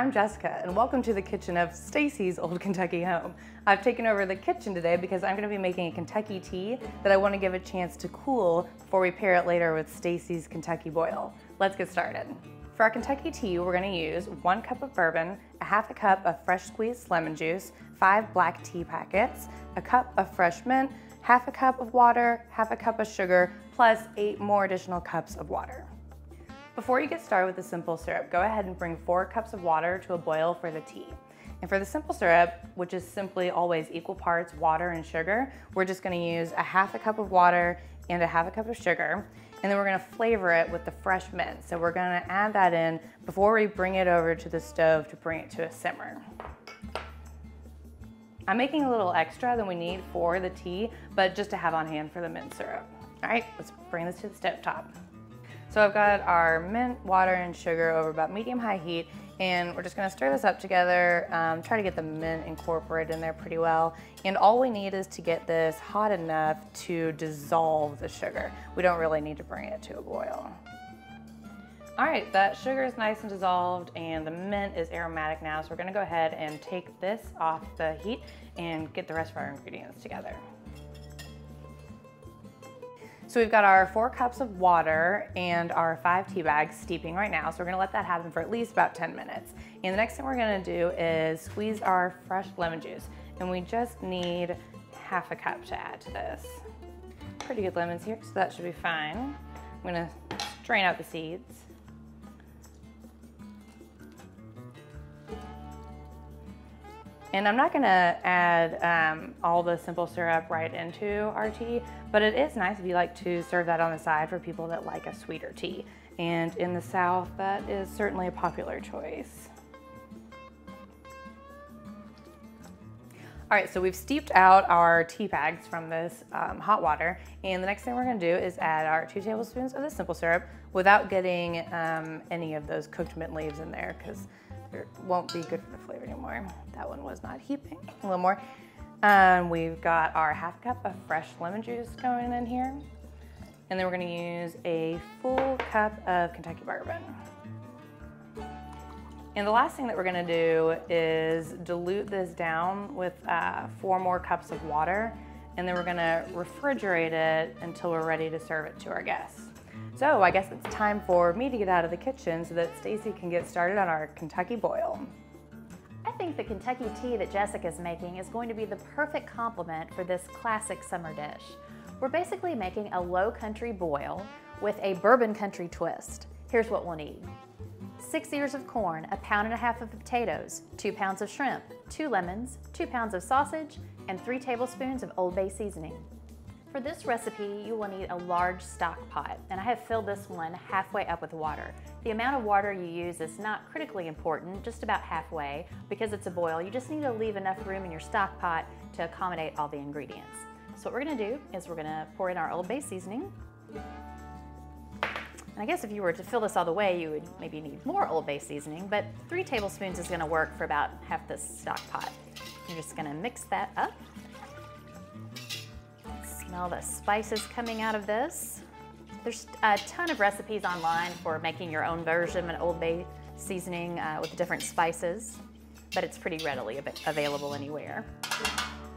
I'm Jessica, and welcome to the kitchen of Stacey's old Kentucky home. I've taken over the kitchen today because I'm going to be making a Kentucky tea that I want to give a chance to cool before we pair it later with Stacey's Kentucky boil. Let's get started. For our Kentucky tea, we're going to use 1 cup of bourbon, a half a cup of fresh squeezed lemon juice, 5 black tea packets, a cup of fresh mint, half a cup of water, half a cup of sugar, plus 8 more additional cups of water. Before you get started with the simple syrup, go ahead and bring 4 cups of water to a boil for the tea. And for the simple syrup, which is simply always equal parts water and sugar, we're just going to use a half a cup of water and a half a cup of sugar. And then we're going to flavor it with the fresh mint. So we're going to add that in before we bring it over to the stove to bring it to a simmer. I'm making a little extra than we need for the tea, but just to have on hand for the mint syrup. All right, let's bring this to the stove top. So I've got our mint, water, and sugar over about medium-high heat, and we're just gonna stir this up together, try to get the mint incorporated in there pretty well. And all we need is to get this hot enough to dissolve the sugar. We don't really need to bring it to a boil. All right, that sugar is nice and dissolved, and the mint is aromatic now, so we're gonna go ahead and take this off the heat and get the rest of our ingredients together. So we've got our 4 cups of water and our 5 tea bags steeping right now. So we're gonna let that happen for at least about 10 minutes. And the next thing we're gonna do is squeeze our fresh lemon juice. And we just need half a cup to add to this. Pretty good lemons here, so that should be fine. I'm gonna strain out the seeds. And I'm not gonna add all the simple syrup right into our tea, but it is nice if you like to serve that on the side for people that like a sweeter tea. And in the South, that is certainly a popular choice. All right, so we've steeped out our tea bags from this hot water, and the next thing we're gonna do is add our 2 tablespoons of the simple syrup without getting any of those cooked mint leaves in there, because it won't be good for the flavor anymore. That one was not heaping. A little more. We've got our half cup of fresh lemon juice going in here. And then we're gonna use a full cup of Kentucky Bourbon. And the last thing that we're gonna do is dilute this down with 4 more cups of water. And then we're gonna refrigerate it until we're ready to serve it to our guests. So I guess it's time for me to get out of the kitchen so that Stacey can get started on our Kentucky boil. I think the Kentucky tea that Jessica's making is going to be the perfect complement for this classic summer dish. We're basically making a low country boil with a bourbon country twist. Here's what we'll need. 6 ears of corn, 1.5 pounds of potatoes, 2 pounds of shrimp, 2 lemons, 2 pounds of sausage, and 3 tablespoons of Old Bay seasoning. For this recipe, you will need a large stock pot, and I have filled this one halfway up with water. The amount of water you use is not critically important, just about halfway. Because it's a boil, you just need to leave enough room in your stock pot to accommodate all the ingredients. So what we're gonna do is we're gonna pour in our Old Bay seasoning. And I guess if you were to fill this all the way, you would maybe need more Old Bay seasoning, but 3 tablespoons is gonna work for about half this stock pot. You're just gonna mix that up. Smell the spices coming out of this. There's a ton of recipes online for making your own version of an Old Bay seasoning with different spices, but it's pretty readily available anywhere.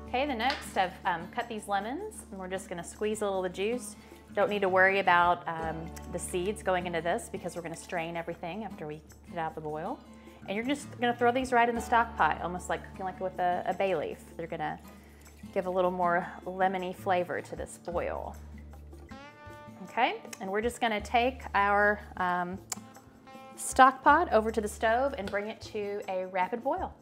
Okay, the next I've cut these lemons, and we're just gonna squeeze a little of the juice. Don't need to worry about the seeds going into this because we're gonna strain everything after we get out the boil. And you're just gonna throw these right in the stock pot, almost like cooking like with a bay leaf. They're gonna give a little more lemony flavor to this boil. Okay, and we're just gonna take our stock pot over to the stove and bring it to a rapid boil.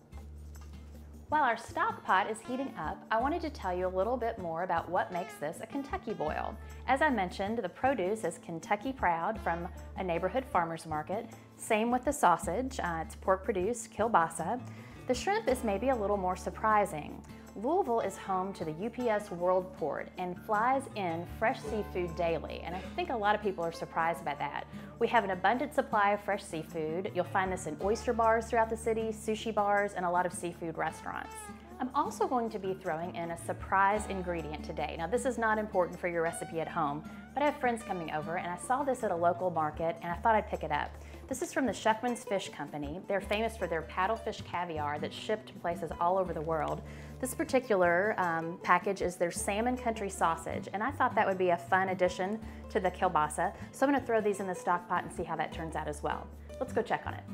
While our stock pot is heating up, I wanted to tell you a little bit more about what makes this a Kentucky boil. As I mentioned, the produce is Kentucky Proud from a neighborhood farmer's market. Same with the sausage, it's pork produced, kielbasa. The shrimp is maybe a little more surprising. Louisville is home to the UPS World Port and flies in fresh seafood daily, and I think a lot of people are surprised by that. We have an abundant supply of fresh seafood. You'll find this in oyster bars throughout the city, sushi bars, and a lot of seafood restaurants. I'm also going to be throwing in a surprise ingredient today. Now this is not important for your recipe at home, but I have friends coming over and I saw this at a local market and I thought I'd pick it up. This is from the Shuckman's Fish Company. They're famous for their paddlefish caviar that's shipped to places all over the world. This particular package is their salmon country sausage, and I thought that would be a fun addition to the kielbasa. So I'm gonna throw these in the stock pot and see how that turns out as well. Let's go check on it.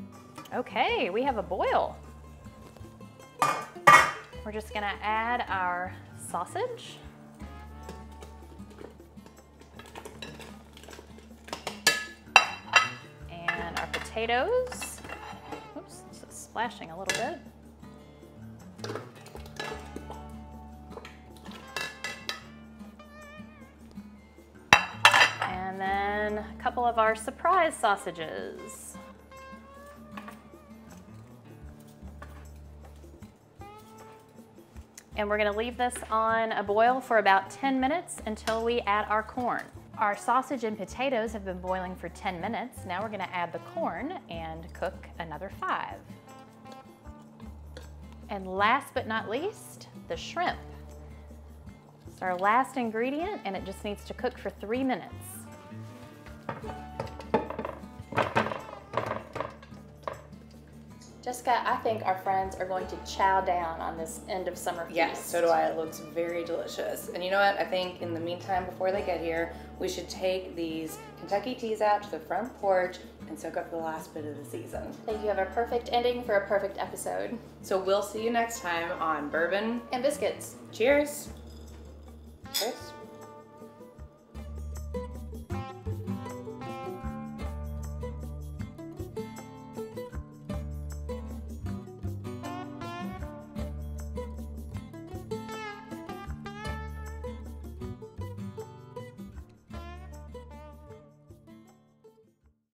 Okay, we have a boil. We're just gonna add our sausage. And our potatoes. Oops, this is splashing a little bit. And then a couple of our surprise sausages. And we're gonna leave this on a boil for about 10 minutes until we add our corn. Our sausage and potatoes have been boiling for 10 minutes. Now we're gonna add the corn and cook another 5. And last but not least, the shrimp. It's our last ingredient and it just needs to cook for 3 minutes. Jessica, I think our friends are going to chow down on this end of summer feast. Yes, so do I. It looks very delicious. And you know what? I think in the meantime, before they get here, we should take these Kentucky teas out to the front porch and soak up the last bit of the season. I think you have a perfect ending for a perfect episode. So we'll see you next time on Bourbon and Biscuits. Cheers. Cheers.